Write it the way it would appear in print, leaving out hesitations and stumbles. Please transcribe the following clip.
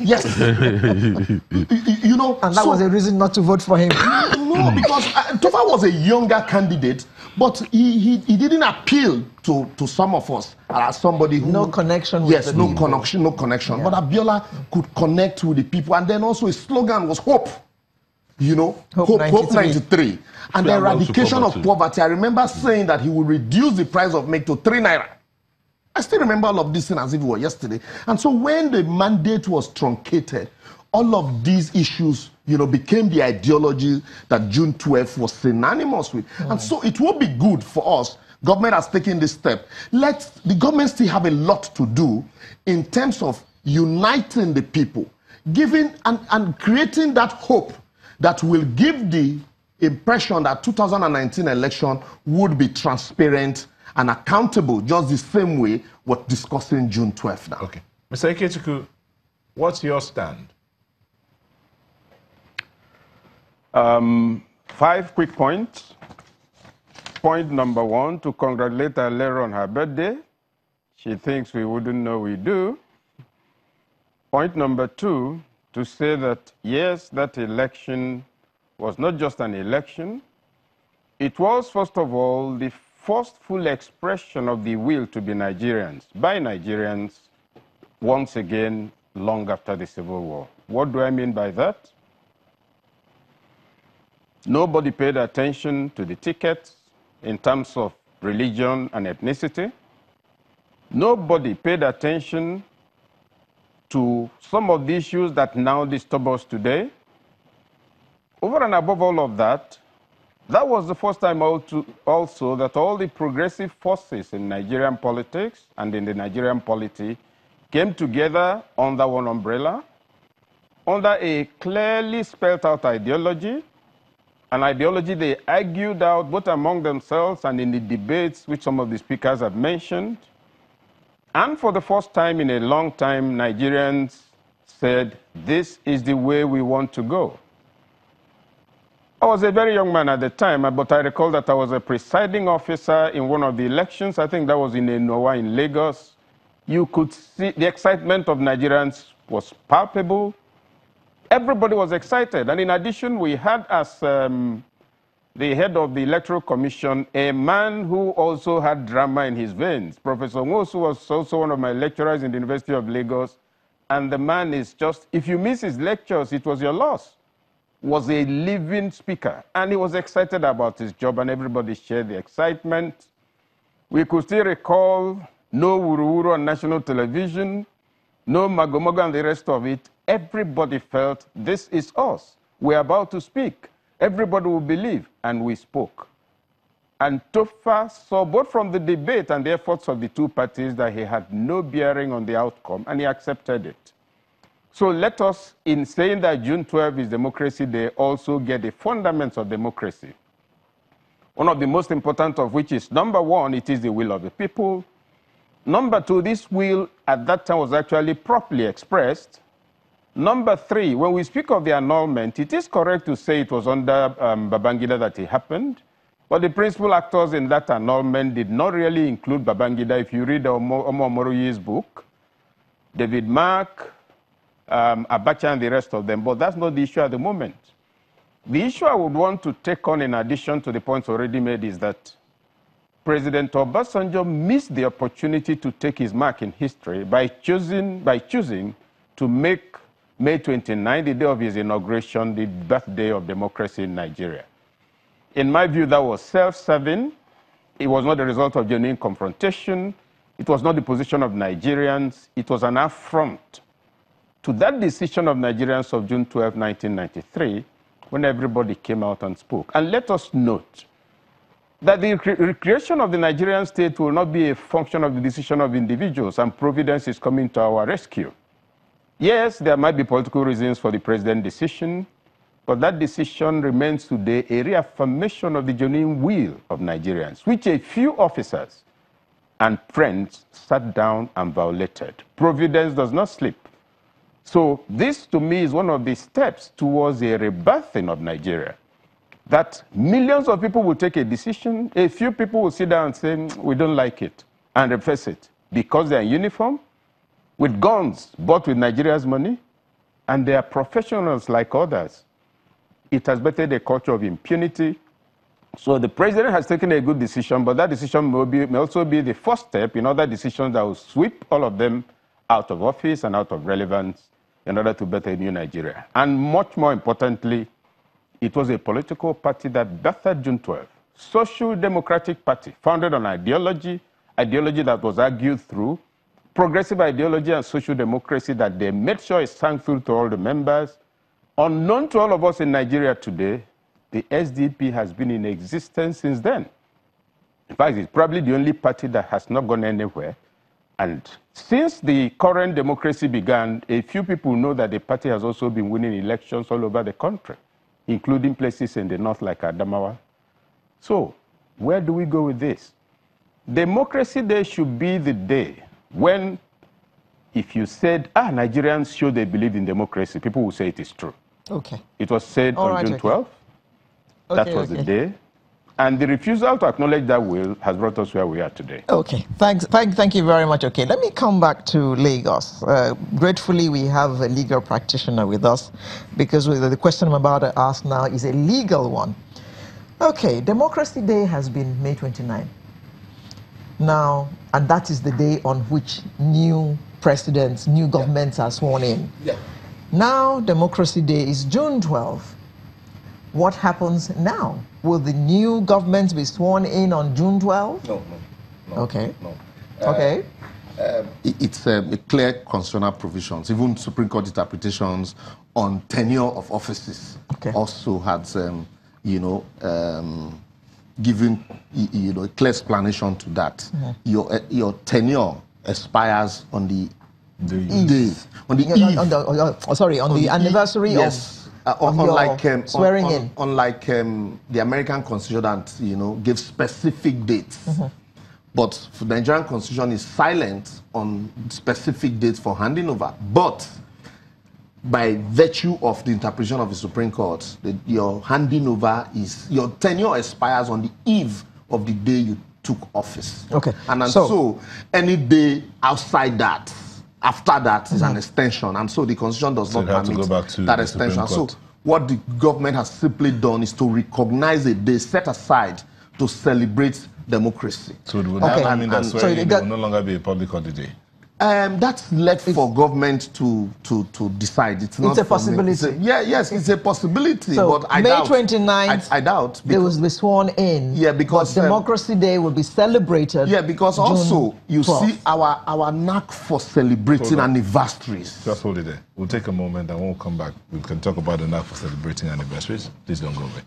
Yes. You know, and that was a reason not to vote for him. No, because Tofa was a younger candidate, but he didn't appeal to some of us as somebody who... No connection with the people. No connection. Yeah. But Abiola could connect with the people. And then also his slogan was hope. You know, Hope 93. And the eradication of poverty. I remember saying that he would reduce the price of milk to 3 naira. I still remember all of this thing as if it were yesterday. And so when the mandate was truncated, all of these issues, you know, became the ideology that June 12th was synonymous with. And so it will be good for us. Government has taken this step. Let the government still have a lot to do in terms of uniting the people, giving and creating that hope that will give the impression that 2019 election would be transparent and accountable, just the same way we're discussing June 12th now. Okay. Mr. Pt.2, what's your stand? 5 quick points. Point number 1, to congratulate her later on her birthday. She thinks we wouldn't know we do. Point number 2, to say that, yes, that election was not just an election. It was, first of all, the first full expression of the will to be Nigerians, by Nigerians, once again, long after the Civil War. What do I mean by that? Nobody paid attention to the tickets in terms of religion and ethnicity. Nobody paid attention to some of the issues that now disturb us today. Over and above all of that, that was the first time also that all the progressive forces in Nigerian politics and in the Nigerian polity came together under one umbrella, under a clearly spelled out ideology, an ideology they argued out both among themselves and in the debates which some of the speakers have mentioned. And for the first time in a long time, Nigerians said, this is the way we want to go. I was a very young man at the time, but I recall that I was a presiding officer in one of the elections. I think that was in Enowa in Lagos. You could see the excitement of Nigerians was palpable. Everybody was excited. And in addition, we had as the head of the Electoral Commission a man who also had drama in his veins. Professor Nwosu was also one of my lecturers in the University of Lagos. And the man is just, if you miss his lectures, it was your loss. Was a living speaker, and he was excited about his job, and everybody shared the excitement. We could still recall no Wuruwuru on national television, no Magomago and the rest of it. Everybody felt, this is us. We're about to speak. Everybody will believe, and we spoke. And Tofa saw both from the debate and the efforts of the two parties that he had no bearing on the outcome, and he accepted it. So let us, in saying that June 12 is Democracy Day, also get the fundamentals of democracy. One of the most important of which is, number 1, it is the will of the people. Number 2, this will at that time was actually properly expressed. Number 3, when we speak of the annulment, it is correct to say it was under Babangida that it happened. But the principal actors in that annulment did not really include Babangida. If you read Omo Omoroye's book, David Mark, Abacha and the rest of them, but that's not the issue at the moment. The issue I would want to take on, in addition to the points already made, is that President Obasanjo missed the opportunity to take his mark in history by choosing to make May 29, the day of his inauguration, the birthday of democracy in Nigeria. In my view, that was self-serving. It was not the result of genuine confrontation. It was not the position of Nigerians. It was an affront to that decision of Nigerians of June 12, 1993, when everybody came out and spoke. And let us note that the recreation of the Nigerian state will not be a function of the decision of individuals, and providence is coming to our rescue. Yes, there might be political reasons for the president's decision, but that decision remains today a reaffirmation of the genuine will of Nigerians, which a few officers and friends sat down and violated. Providence does not sleep. So this, to me, is one of the steps towards a rebirthing of Nigeria. That millions of people will take a decision, a few people will sit down and say, we don't like it, and reverse it, because they're in uniform, with guns bought with Nigeria's money, and they are professionals like others. It has bettered a culture of impunity. So the president has taken a good decision, but that decision may also be the first step in other decisions that will sweep all of them out of office and out of relevance in order to better a new Nigeria. And much more importantly, it was a political party that birthed June 12. Social Democratic Party, founded on ideology that was argued through, progressive ideology and social democracy that they made sure it sang through to all the members. Unknown to all of us in Nigeria today, the SDP has been in existence since then. In fact, it's probably the only party that has not gone anywhere. And since the current democracy began, a few people know that the party has also been winning elections all over the country, including places in the north like Adamawa. So, where do we go with this? Democracy Day should be the day when, if you said, Nigerians show they believe in democracy, people will say it is true. Okay. It was said on June 12th. That was the day. And the refusal to acknowledge that will has brought us where we are today. Okay, thank you very much. Okay, let me come back to Lagos. Gratefully, we have a legal practitioner with us because the question I'm about to ask now is a legal one. Okay, Democracy Day has been May 29. Now, and that is the day on which new presidents, new governments are sworn in. Yeah. Now, Democracy Day is June 12. What happens now? Will the new government be sworn in on June 12? No. Okay. No. Okay. It's a clear constitutional provisions. Even Supreme Court interpretations on tenure of offices also had, given a clear explanation to that. Your tenure expires on the day, on the eve. On the anniversary of. Unlike swearing in. Unlike the American Constitution that gives specific dates, but the Nigerian Constitution is silent on specific dates for handing over. But by virtue of the interpretation of the Supreme Court, your handing over your tenure expires on the eve of the day you took office. Okay. And so any day outside that, after that is an extension, and so the Constitution does not permit that extension. So what the government has simply done is to recognize a day set aside to celebrate democracy. So would that mean that swearing will no longer be a public holiday? That's left for government to decide. It's not a possibility. Yes, it's a possibility. So but I May doubt. 29th, I doubt. They will be sworn in. Yeah, because Democracy Day will be celebrated. Yeah, because June also you 12th. See our knack for celebrating anniversaries. Just hold it there. We'll take a moment, and when we come back, we can talk about the knack for celebrating anniversaries. Please don't go away.